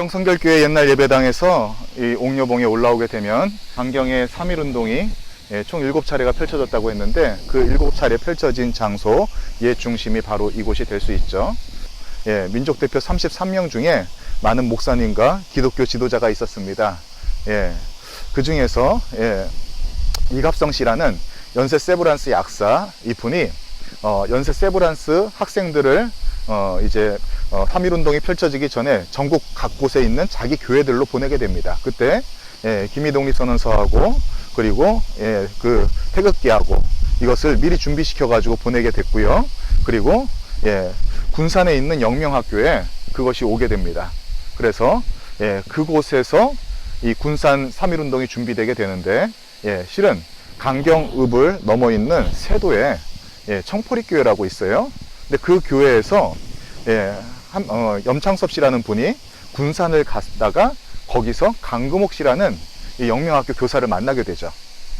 강경성결교회 옛날 예배당에서 이 옥녀봉에 올라오게 되면 강경의 3.1운동이 총 7차례가 펼쳐졌다고 했는데 그 7차례 펼쳐진 장소의 중심이 바로 이곳이 될 수 있죠. 민족대표 33명 중에 많은 목사님과 기독교 지도자가 있었습니다. 그 중에서 이갑성 씨라는 연세 세브란스 약사 이분이 연세 세브란스 학생들을 이제 3.1운동이 펼쳐지기 전에 전국 각곳에 있는 자기 교회들로 보내게 됩니다. 그때 기미독립선언서하고 그리고 그 태극기하고 이것을 미리 준비시켜 가지고 보내게 됐고요. 그리고 군산에 있는 영명학교에 그것이 오게 됩니다. 그래서 그곳에서 이 군산 3.1운동이 준비되게 되는데 실은 강경읍을 넘어 있는 세도에 청포리교회라고 있어요. 근데 그 교회에서 염창섭 씨라는 분이 군산을 갔다가 거기서 강금옥 씨라는 이 영명학교 교사를 만나게 되죠.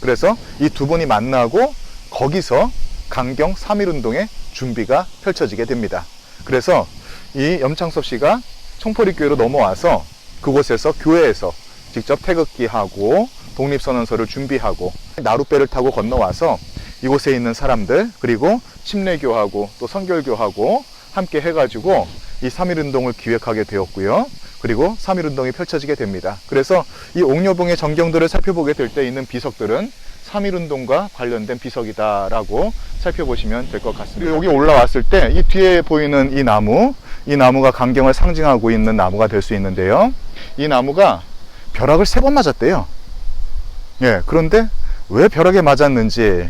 그래서 이 두 분이 만나고 거기서 강경 3.1운동의 준비가 펼쳐지게 됩니다. 그래서 이 염창섭 씨가 청포리교회로 넘어와서 그곳에서 교회에서 직접 태극기하고 독립선언서를 준비하고 나룻배를 타고 건너와서 이곳에 있는 사람들 그리고 침례교하고 또 선결교하고 함께 해가지고 이 3.1운동을 기획하게 되었고요. 그리고 3.1운동이 펼쳐지게 됩니다. 그래서 이 옥녀봉의 전경들을 살펴보게 될 때 있는 비석들은 3.1운동과 관련된 비석이다라고 살펴보시면 될 것 같습니다. 여기 올라왔을 때 이 뒤에 보이는 이 나무가 강경을 상징하고 있는 나무가 될 수 있는데요. 이 나무가 벼락을 3번 맞았대요. 그런데 왜 벼락에 맞았는지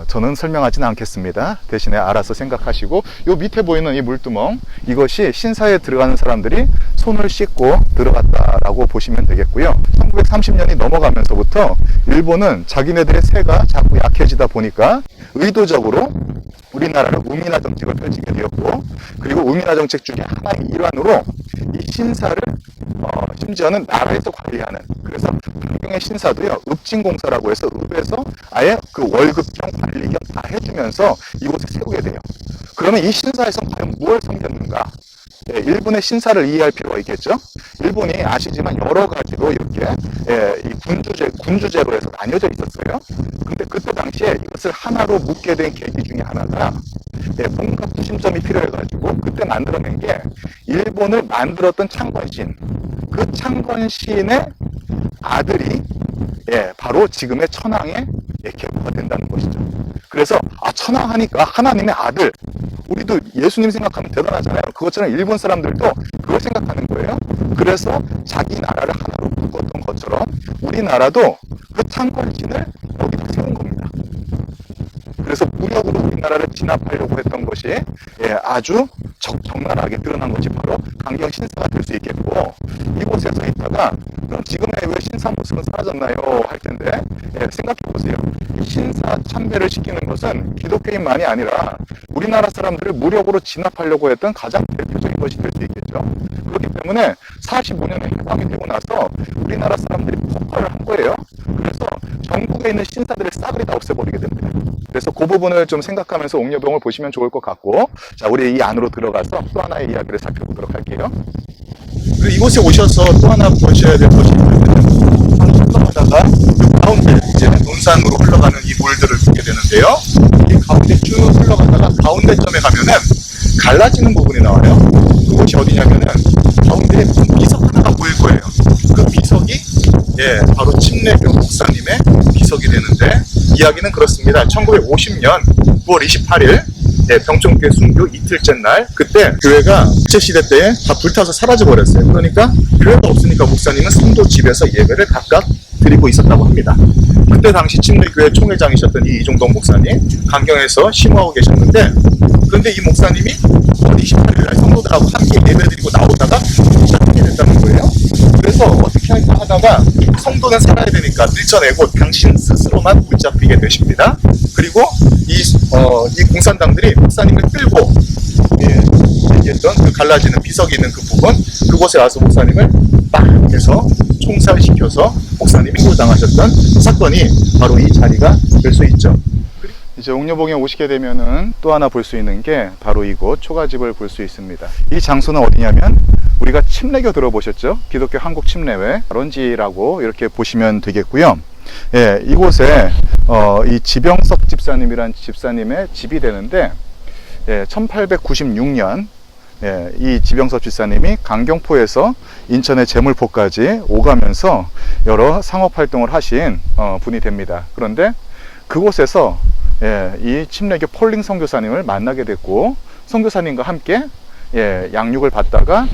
저는 설명하지는 않겠습니다. 대신에 알아서 생각하시고 요 밑에 보이는 이 물두멍 이것이 신사에 들어가는 사람들이 손을 씻고 들어갔다라고 보시면 되겠고요. 1930년이 넘어가면서부터 일본은 자기네들의 세가 자꾸 약해지다 보니까 의도적으로 우리나라는 우민화 정책을 펼치게 되었고 그리고 우민화 정책 중에 하나의 일환으로 이 신사를 심지어는 나라에서 관리하는 그래서 강경의 신사도요 읍진공사라고 해서 읍에서 아예 그 월급 겸 관리 겸 다 해주면서 이곳에 세우게 돼요. 그러면 이 신사에서 과연 무엇을 섬겼는가? 일본의 신사를 이해할 필요가 있겠죠. 일본이 아시지만 여러 가지로 이렇게 이 군주제로 해서 나뉘어져 있었어요. 근데 그때 당시에 이것을 하나로 묶게 된 계기 중에 하나가 뭔가 구심점이 필요해가지고 그때 만들어낸 게 일본을 만들었던 창건신 그 창건신의 아들이 바로 지금의 천황의 계보가 된다는 것이죠. 그래서 천황 하니까 하나님의 아들 우리도 예수님 생각하면 대단하잖아요. 그것처럼 일본 사람들도 그걸 생각하는 거예요. 그래서 자기 나라를 하나로 묶었던 것처럼 우리나라도 그 창건신을 여기다 세운 겁니다. 그래서 무력으로 우리나라를 진압하려고 했던 것이 아주 적나라하게 드러난 것이 바로 강경 신사가 될 수 있겠고 이곳에서 있다가 그럼 지금의 왜 신사 모습은 사라졌나요? 할 텐데 생각해 보세요. 이 신사 참배를 시키는 것은 기독교인만이 아니라 우리나라 사람들을 무력으로 진압하려고 했던 가장 대표적인 것이 될 수 있겠죠. 그렇기 때문에 45년에 해방이 되고 나서 우리나라 사람들이 폭발을 한 거예요. 그래서 전국에 있는 신사들의 싸그리 다 없애버리게 됩니다. 그래서 그 부분을 좀 생각하면서 옥녀봉을 보시면 좋을 것 같고 자 우리 이 안으로 들어가서 또 하나의 이야기를 살펴보도록 할게요. 그리고 이곳에 오셔서 또 하나 보셔야 될 것이 있는데 흘러가다가 그 가운데 이제 논산으로 흘러가는 이 물들을 보게 되는데요. 이 가운데 쭉 흘러가다가 가운데점에 가면은 갈라지는 부분이 나와요. 그곳이 어디냐면은 가운데에 무슨 비석 하나가 보일 거예요. 그 비석이 바로 침례교 목사님의 비석이 되는데 이야기는 그렇습니다. 1950년 9월 28일 병총교회 순교 이틀째 날 그때 교회가 일제시대 때 다 불타서 사라져버렸어요. 그러니까 교회가 없으니까 목사님은 성도 집에서 예배를 각각 드리고 있었다고 합니다. 그때 당시 침례교회 총회장이셨던 이 이종동 목사님 강경에서 심호하고 계셨는데 그런데 이 목사님이 9월 28일 날 성도들하고 함께 예배드리고 나오다가 잡히게 됐다는 거예요. 그래서 어떻게 할까 하다가 성도는 살아야 되니까 밀쳐내고 당신 스스로만 붙잡히게 되십니다. 그리고 이 공산당들이 목사님을 끌고 얘기했던 그 갈라지는 비석이 있는 그 부분 그곳에 와서 목사님을 빡 해서 총살시켜서 목사님이 고당하셨던 사건이 바로 이 자리가 될 수 있죠. 이제 옥녀봉에 오시게 되면은 또 하나 볼 수 있는 게 바로 이곳 초가집을 볼 수 있습니다. 이 장소는 어디냐면 우리가 침례교 들어보셨죠? 기독교 한국 침례회 런지라고 이렇게 보시면 되겠고요. 예, 이곳에 이 지병석 집사님이란 집사님의 집이 되는데, 예, 1896년 예, 이 지병석 집사님이 강경포에서 인천의 제물포까지 오가면서 여러 상업활동을 하신 분이 됩니다. 그런데 그곳에서 예, 이 침례교 폴링 선교사님을 만나게 됐고, 선교사님과 함께 예, 양육을 받다가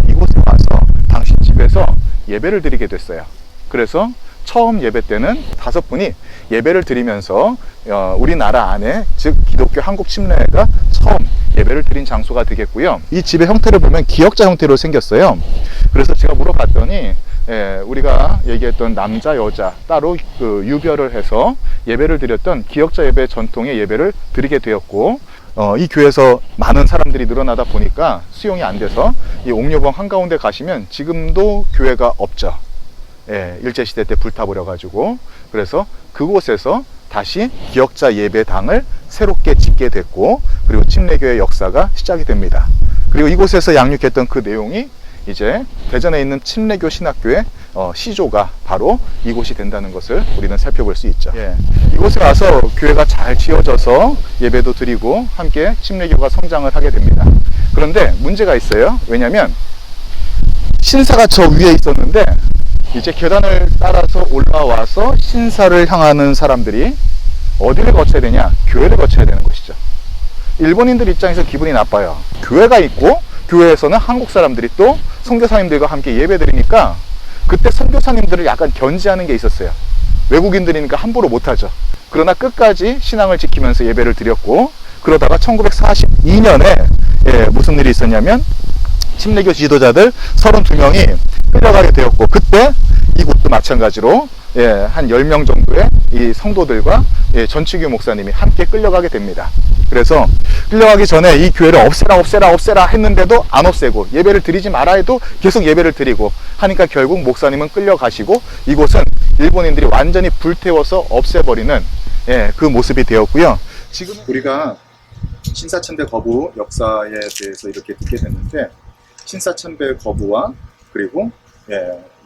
이곳에 와서 당신 집에서 예배를 드리게 됐어요. 그래서 처음 예배 때는 5분이 예배를 드리면서 우리나라 안에, 즉 기독교 한국 침례회가 처음 예배를 드린 장소가 되겠고요. 이 집의 형태를 보면 기역자 형태로 생겼어요. 그래서 제가 물어봤더니 우리가 얘기했던 남자 여자 따로 그 유별을 해서 예배를 드렸던 기역자 예배 전통의 예배를 드리게 되었고, 이 교회에서 많은 사람들이 늘어나다 보니까 수용이 안 돼서 이 옥녀봉 한가운데 가시면 지금도 교회가 없죠. 예, 일제시대 때 불타버려 가지고, 그래서 그곳에서 다시 기역자 예배당을 새롭게 짓게 됐고, 그리고 침례교회 역사가 시작이 됩니다. 그리고 이곳에서 양육했던 그 내용이 이제 대전에 있는 침례교 신학교의 시조가 바로 이곳이 된다는 것을 우리는 살펴볼 수 있죠. 예, 이곳에 와서 교회가 잘 지어져서 예배도 드리고 함께 침례교가 성장을 하게 됩니다. 그런데 문제가 있어요. 왜냐하면 신사가 저 위에 있었는데 이제 계단을 따라서 올라와서 신사를 향하는 사람들이 어디를 거쳐야 되냐? 교회를 거쳐야 되는 것이죠. 일본인들 입장에서 기분이 나빠요. 교회가 있고 교회에서는 한국 사람들이 또 선교사님들과 함께 예배 드리니까 그때 선교사님들을 약간 견제하는 게 있었어요. 외국인들이니까 함부로 못하죠. 그러나 끝까지 신앙을 지키면서 예배를 드렸고, 그러다가 1942년에 무슨 일이 있었냐면 침례교 지도자들 32명이 끌려가게 되었고, 그때 이곳도 마찬가지로 한 10명 정도의 이 성도들과 전치규 목사님이 함께 끌려가게 됩니다. 그래서 끌려가기 전에 이 교회를 없애라 했는데도 안 없애고, 예배를 드리지 마라 해도 계속 예배를 드리고 하니까 결국 목사님은 끌려가시고 이곳은 일본인들이 완전히 불태워서 없애버리는 그 모습이 되었고요. 지금 우리가 신사참배 거부 역사에 대해서 이렇게 듣게 됐는데, 신사참배 거부와 그리고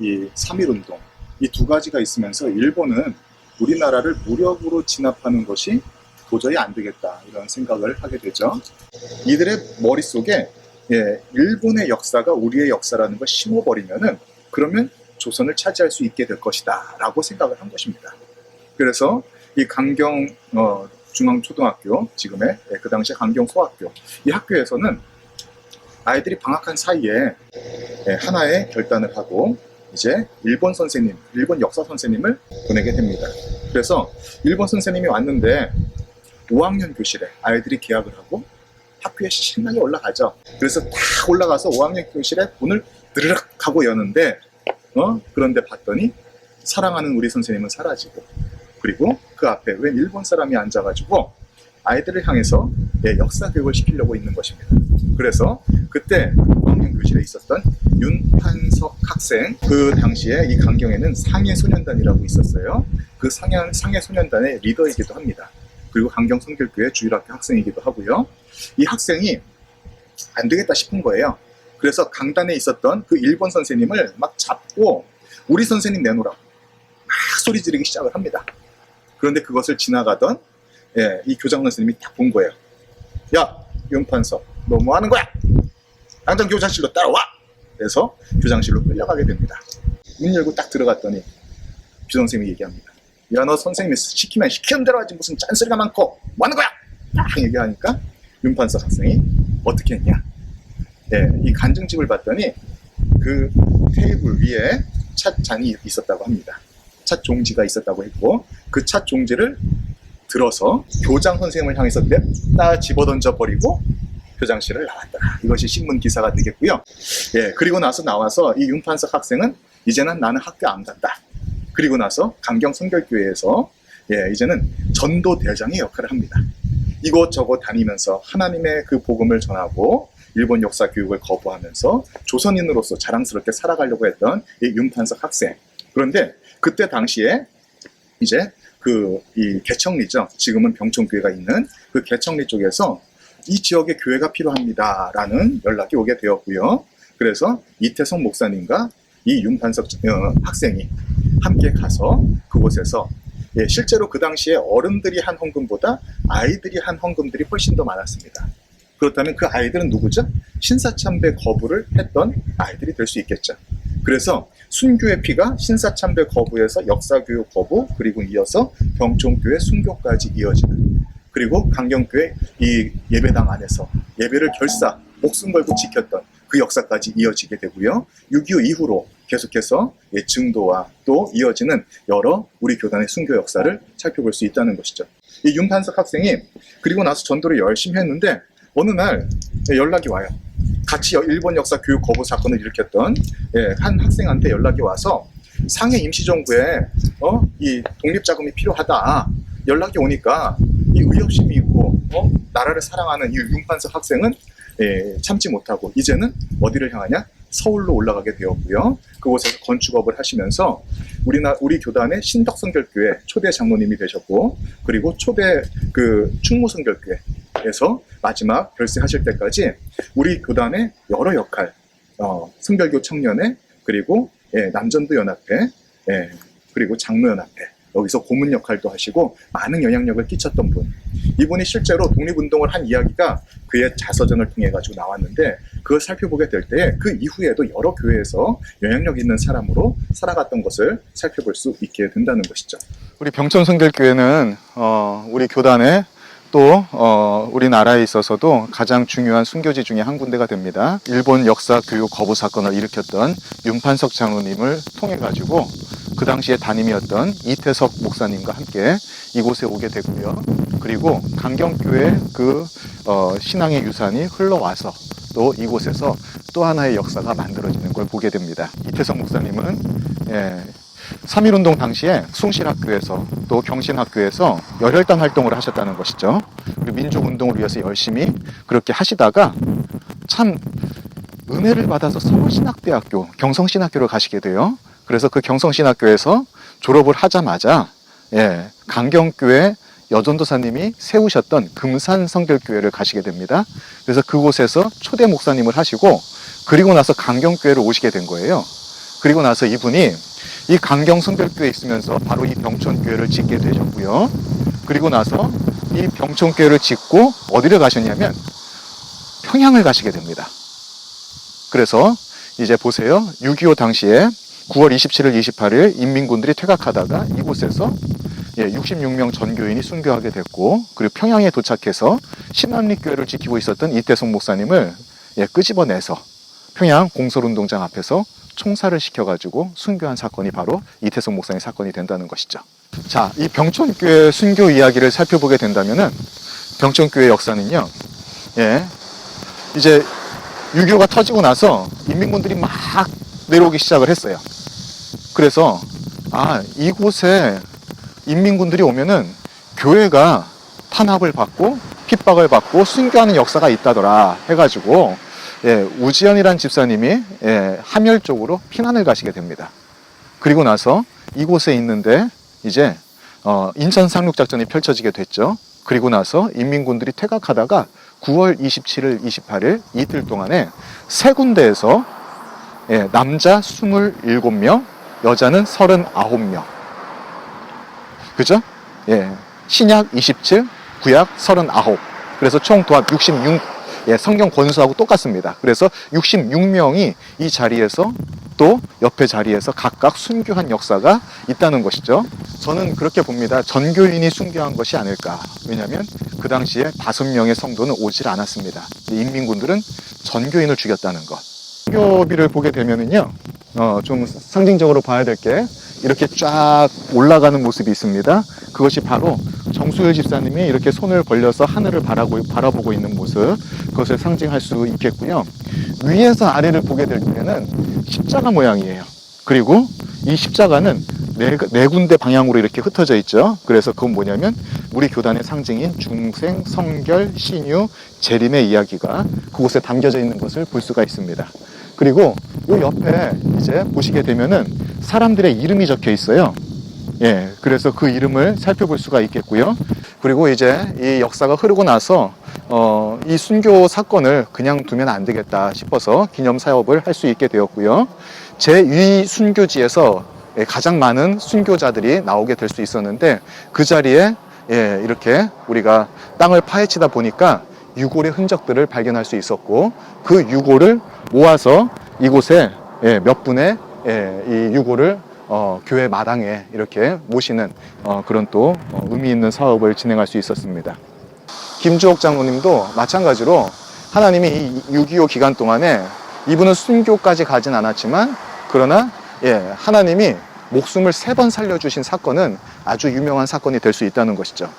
이 3.1운동, 이 두 가지가 있으면서 일본은 우리나라를 무력으로 진압하는 것이 도저히 안 되겠다, 이런 생각을 하게 되죠. 이들의 머릿속에 일본의 역사가 우리의 역사라는 걸 심어버리면은 그러면 조선을 차지할 수 있게 될 것이다 라고 생각을 한 것입니다. 그래서 이 강경 중앙초등학교, 지금의 그 당시 강경 소학교, 이 학교에서는 아이들이 방학한 사이에 하나의 결단을 하고 이제 일본 선생님, 일본 역사 선생님을 보내게 됩니다. 그래서 일본 선생님이 왔는데 5학년 교실에 아이들이 개학을 하고 학교에 신나게 올라가죠. 그래서 딱 올라가서 5학년 교실에 문을 드르륵 하고 여는데 그런데 봤더니 사랑하는 우리 선생님은 사라지고, 그리고 그 앞에 웬 일본 사람이 앉아가지고 아이들을 향해서 역사 교육을 시키려고 있는 것입니다. 그래서 그때 5학년 교실에 있었던 윤판석 학생, 그 당시에 이 강경에는 상해소년단이라고 있었어요. 그 상해소년단의 리더이기도 합니다. 그리고 강경 성결교회 주일학교 학생이기도 하고요. 이 학생이 안 되겠다 싶은 거예요. 그래서 강단에 있었던 그 일본 선생님을 막 잡고 우리 선생님 내놓으라고 막 소리 지르기 시작을 합니다. 그런데 그것을 지나가던 이 교장 선생님이 딱 본 거예요. 야, 윤판석, 너 뭐 하는 거야? 당장 교장실로 따라와! 그래서 교장실로 끌려가게 됩니다. 문 열고 딱 들어갔더니 교장 선생님이 얘기합니다. 야, 너 선생님이 시키면 시키는 대로 하지 무슨 짠소리가 많고 뭐 하는 거야? 딱 얘기하니까 윤판석 학생이 어떻게 했냐? 이 간증집을 봤더니 그 테이블 위에 찻잔이 있었다고 합니다. 찻 종지가 있었다고 했고, 그 찻 종지를 들어서 교장 선생님을 향해서 냅다 집어던져 버리고 교장실을 나왔더라. 이것이 신문 기사가 되겠고요. 그리고 나와서 이 윤판석 학생은 이제는 나는 학교 안 간다. 그리고 나서 강경 성결교회에서 이제는 전도대장의 역할을 합니다. 이곳저곳 다니면서 하나님의 그 복음을 전하고 일본 역사 교육을 거부하면서 조선인으로서 자랑스럽게 살아가려고 했던 이 윤판석 학생. 그런데 그때 당시에 이제 이 개청리죠. 지금은 병촌교회가 있는 그 개청리 쪽에서 이 지역에 교회가 필요합니다라는 연락이 오게 되었고요. 그래서 이태성 목사님과 이 윤판석 학생이 함께 가서 그곳에서 실제로 그 당시에 어른들이 한 헌금보다 아이들이 한 헌금들이 훨씬 더 많았습니다. 그렇다면 그 아이들은 누구죠? 신사참배 거부를 했던 아이들이 될 수 있겠죠. 그래서 순교의 피가 신사참배 거부에서 역사교육 거부, 그리고 이어서 병촌교회 순교까지 이어지는, 그리고 강경교회 이 예배당 안에서 예배를 결사 목숨 걸고 지켰던 그 역사까지 이어지게 되고요. 6.25 이후로 계속해서 증도와 또 이어지는 여러 우리 교단의 순교 역사를 살펴볼 수 있다는 것이죠. 이 윤판석 학생이 그리고 나서 전도를 열심히 했는데 어느 날 연락이 와요. 같이 일본 역사 교육 거부 사건을 일으켰던 한 학생한테 연락이 와서 상해 임시정부에 이 독립자금이 필요하다 연락이 오니까 이 의협심이 있고 나라를 사랑하는 이 윤판석 학생은 참지 못하고 이제는 어디를 향하냐? 서울로 올라가게 되었고요. 그곳에서 건축업을 하시면서 우리 교단의 신덕성결교회 초대 장로님이 되셨고, 그리고 초대 충무성결교회에서 마지막 별세하실 때까지 우리 교단의 여러 역할, 성결교 청년회, 그리고 남전도 연합회, 그리고 장로연합회, 여기서 고문 역할도 하시고 많은 영향력을 끼쳤던 분. 이분이 실제로 독립운동을 한 이야기가 그의 자서전을 통해 가지고 나왔는데, 그걸 살펴보게 될 때 그 이후에도 여러 교회에서 영향력 있는 사람으로 살아갔던 것을 살펴볼 수 있게 된다는 것이죠. 우리 병촌성결교회는 우리 교단의 또 우리나라에 있어서도 가장 중요한 순교지 중에 한 군데가 됩니다. 일본 역사 교육 거부 사건을 일으켰던 윤판석 장로님을 통해 가지고 그 당시에 담임이었던 이태석 목사님과 함께 이곳에 오게 되고요. 그리고 강경교회 신앙의 유산이 흘러와서 또 이곳에서 또 하나의 역사가 만들어지는 걸 보게 됩니다. 이태석 목사님은 3.1운동 당시에 숭실학교에서 또 경신학교에서 열혈단 활동을 하셨다는 것이죠. 그리고 민족운동을 위해서 열심히 그렇게 하시다가 참 은혜를 받아서 서울신학대학교, 경성신학교를 가시게 돼요. 그래서 그 경성신학교에서 졸업을 하자마자 강경교회 여전도사님이 세우셨던 금산성결교회를 가시게 됩니다. 그래서 그곳에서 초대 목사님을 하시고, 그리고 나서 강경교회를 오시게 된 거예요. 그리고 나서 이분이 이 강경성결교회에 있으면서 바로 이 병촌교회를 짓게 되셨고요. 그리고 나서 이 병촌교회를 짓고 어디를 가셨냐면 평양을 가시게 됩니다. 그래서 이제 보세요. 6.25 당시에 9월 27일, 28일 인민군들이 퇴각하다가 이곳에서 66명 전교인이 순교하게 됐고, 그리고 평양에 도착해서 신안리교회를 지키고 있었던 이태성 목사님을 끄집어내서 평양 공설운동장 앞에서 총살을 시켜가지고 순교한 사건이 바로 이태성 목사님 사건이 된다는 것이죠. 자, 이 병촌교회 순교 이야기를 살펴보게 된다면은 병촌교회 역사는요, 이제 6.25가 터지고 나서 인민군들이 막 내려오기 시작을 했어요. 그래서 이곳에 인민군들이 오면은 교회가 탄압을 받고 핍박을 받고 순교하는 역사가 있다더라 해가지고 우지연이란 집사님이 함열 쪽으로 피난을 가시게 됩니다. 그리고 나서 이곳에 있는데 이제 인천 상륙작전이 펼쳐지게 됐죠. 그리고 나서 인민군들이 퇴각하다가 9월 27일, 28일 이틀 동안에 세 군데에서 남자 27명, 여자는 39명. 그죠? 신약 27, 구약 39. 그래서 총 도합 66, 성경 권수하고 똑같습니다. 그래서 66명이 이 자리에서 또 옆에 자리에서 각각 순교한 역사가 있다는 것이죠. 저는 그렇게 봅니다. 전교인이 순교한 것이 아닐까. 왜냐하면 그 당시에 5명의 성도는 오질 않았습니다. 인민군들은 전교인을 죽였다는 것. 순교비를 보게 되면은요, 좀 상징적으로 봐야 될 게 이렇게 쫙 올라가는 모습이 있습니다. 그것이 바로 정수열 집사님이 이렇게 손을 벌려서 하늘을 바라보고 있는 모습, 그것을 상징할 수 있겠고요. 위에서 아래를 보게 될 때는 십자가 모양이에요. 그리고 이 십자가는 네 군데 방향으로 이렇게 흩어져 있죠. 그래서 그건 뭐냐면 우리 교단의 상징인 중생, 성결, 신유, 재림의 이야기가 그곳에 담겨져 있는 것을 볼 수가 있습니다. 그리고 이 옆에 이제 보시게 되면은 사람들의 이름이 적혀 있어요. 예, 그래서 그 이름을 살펴볼 수가 있겠고요. 그리고 이제 이 역사가 흐르고 나서 이 순교 사건을 그냥 두면 안 되겠다 싶어서 기념 사업을 할 수 있게 되었고요. 제2 순교지에서 가장 많은 순교자들이 나오게 될 수 있었는데 그 자리에 이렇게 우리가 땅을 파헤치다 보니까 유골의 흔적들을 발견할 수 있었고 그 유골을 모아서 이곳에 몇 분의 이 유골을 교회 마당에 이렇게 모시는 그런 또 의미 있는 사업을 진행할 수 있었습니다. 김주옥 장로님도 마찬가지로 하나님이 이 6.25 기간 동안에 이분은 순교까지 가진 않았지만 그러나 하나님이 목숨을 3번 살려주신 사건은 아주 유명한 사건이 될 수 있다는 것이죠.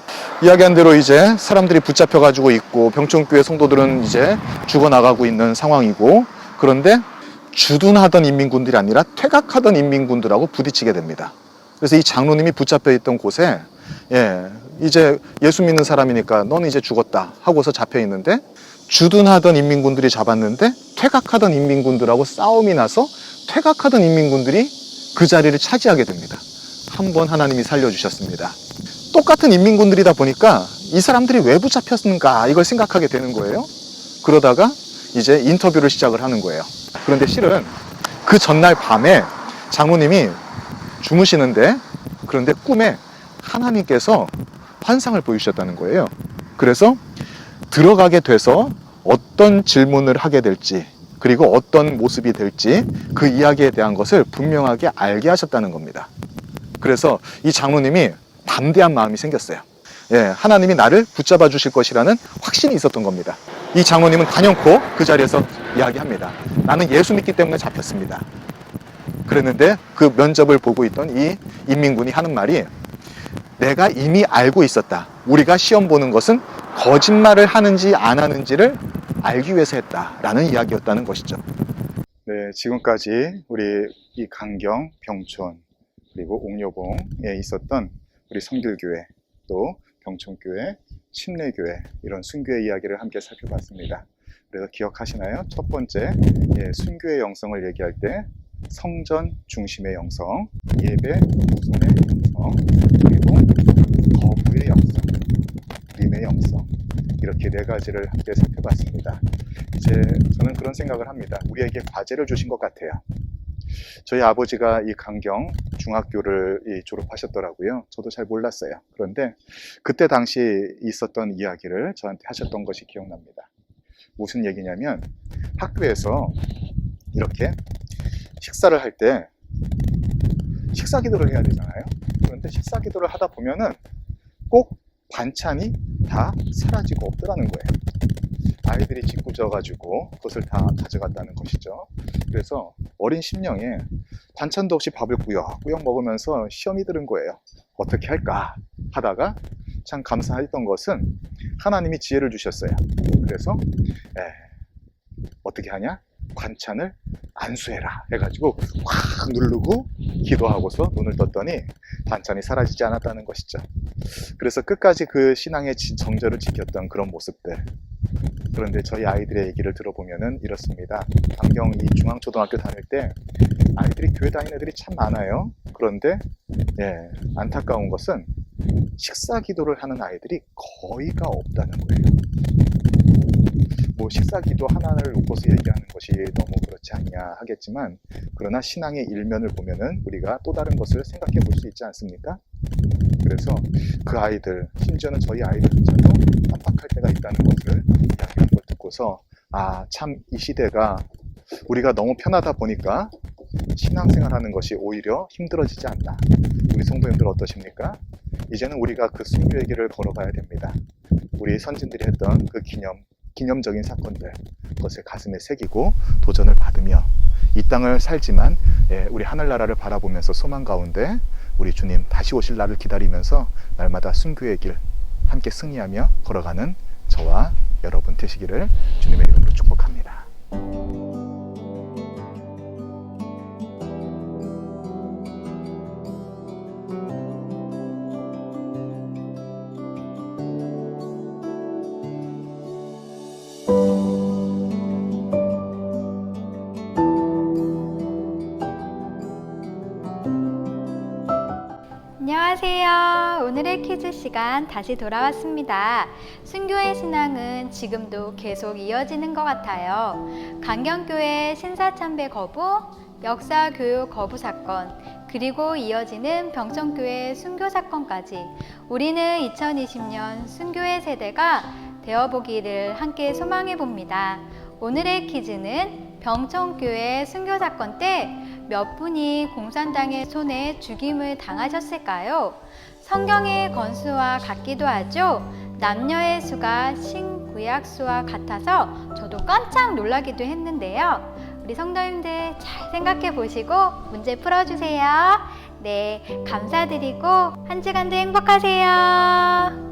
이야기한 대로 이제 사람들이 붙잡혀 가지고 있고 병총교회 성도들은 이제 죽어나가고 있는 상황이고 그런데 주둔하던 인민군들이 아니라 퇴각하던 인민군들하고 부딪히게 됩니다. 그래서 이 장로님이 붙잡혀 있던 곳에 이제 예수 믿는 사람이니까 너는 이제 죽었다 하고서 잡혀 있는데 주둔하던 인민군들이 잡았는데 퇴각하던 인민군들하고 싸움이 나서 퇴각하던 인민군들이 그 자리를 차지하게 됩니다. 한 번 하나님이 살려주셨습니다. 똑같은 인민군들이다 보니까 이 사람들이 왜 붙잡혔는가 이걸 생각하게 되는 거예요. 그러다가 이제 인터뷰를 시작을 하는 거예요. 그런데 실은 그 전날 밤에 장로님이 주무시는데 그런데 꿈에 하나님께서 환상을 보여주셨다는 거예요. 그래서 들어가게 돼서 어떤 질문을 하게 될지 그리고 어떤 모습이 될지 그 이야기에 대한 것을 분명하게 알게 하셨다는 겁니다. 그래서 이 장로님이 담대한 마음이 생겼어요. 하나님이 나를 붙잡아 주실 것이라는 확신이 있었던 겁니다. 이 장로님은 단연코 그 자리에서 이야기합니다. 나는 예수 믿기 때문에 잡혔습니다. 그랬는데 그 면접을 보고 있던 이 인민군이 하는 말이 내가 이미 알고 있었다. 우리가 시험 보는 것은 거짓말을 하는지 안 하는지를 알기 위해서 했다라는 이야기였다는 것이죠. 네, 지금까지 우리 이 강경, 병촌 그리고 옥녀봉에 있었던 우리 성길교회 또 병촌교회, 침례교회 이런 순교의 이야기를 함께 살펴봤습니다. 그래서 기억하시나요? 첫 번째 순교의 영성을 얘기할 때 성전 중심의 영성, 예배 우선의 영성, 그리고 거부의 영성, 림의 영성 이렇게 4가지를 함께 살펴봤습니다. 이제 저는 그런 생각을 합니다. 우리에게 과제를 주신 것 같아요. 저희 아버지가 이 강경 중학교를 졸업하셨더라고요. 저도 잘 몰랐어요. 그런데 그때 당시 있었던 이야기를 저한테 하셨던 것이 기억납니다. 무슨 얘기냐면 학교에서 이렇게 식사를 할 때 식사 기도를 해야 되잖아요. 그런데 식사 기도를 하다 보면은 꼭 반찬이 다 사라지고 없더라는 거예요. 아이들이 짓궂어가지고 그것을 다 가져갔다는 것이죠. 그래서 어린 심령에 반찬도 없이 밥을 꾸역꾸역 먹으면서 시험이 들은 거예요. 어떻게 할까 하다가 참 감사했던 것은 하나님이 지혜를 주셨어요. 그래서 어떻게 하냐? 반찬을 안수해라 해가지고 확 누르고 기도하고서 눈을 떴더니 반찬이 사라지지 않았다는 것이죠. 그래서 끝까지 그 신앙의 정절을 지켰던 그런 모습들. 그런데 저희 아이들의 얘기를 들어보면은 이렇습니다. 강경 이 중앙초등학교 다닐 때 아이들이 교회 다니는 애들이 참 많아요. 그런데 안타까운 것은 식사 기도를 하는 아이들이 거의가 없다는 거예요. 뭐 식사 기도 하나를 놓고서 얘기하는 것이 너무 그렇지 않냐 하겠지만 그러나 신앙의 일면을 보면은 우리가 또 다른 것을 생각해 볼 수 있지 않습니까? 그래서 그 아이들, 심지어는 저희 아이들조차도 깜빡할 때가 있다는 것을 이야기한 걸 듣고서 참 이 시대가 우리가 너무 편하다 보니까 신앙생활하는 것이 오히려 힘들어지지 않나. 우리 성도님들 어떠십니까? 이제는 우리가 그 순교의 길을 걸어가야 됩니다. 우리 선진들이 했던 그 기념적인 사건들, 그것을 가슴에 새기고 도전을 받으며 이 땅을 살지만 우리 하늘나라를 바라보면서 소망 가운데 우리 주님 다시 오실 날을 기다리면서 날마다 순교의 길 함께 승리하며 걸어가는 저와 여러분 되시기를 주님의 이름으로 축복합니다. 안녕하세요. 오늘의 퀴즈 시간 다시 돌아왔습니다. 순교의 신앙은 지금도 계속 이어지는 것 같아요. 강경교회 신사참배 거부, 역사교육 거부 사건, 그리고 이어지는 병천교회 순교 사건까지 우리는 2020년 순교의 세대가 되어보기를 함께 소망해 봅니다. 오늘의 퀴즈는 병천교회 순교 사건 때 몇 분이 공산당의 손에 죽임을 당하셨을까요? 성경의 건수와 같기도 하죠. 남녀의 수가 신구약수와 같아서 저도 깜짝 놀라기도 했는데요. 우리 성도님들 잘 생각해 보시고 문제 풀어주세요. 네, 감사드리고 한 주간도 행복하세요.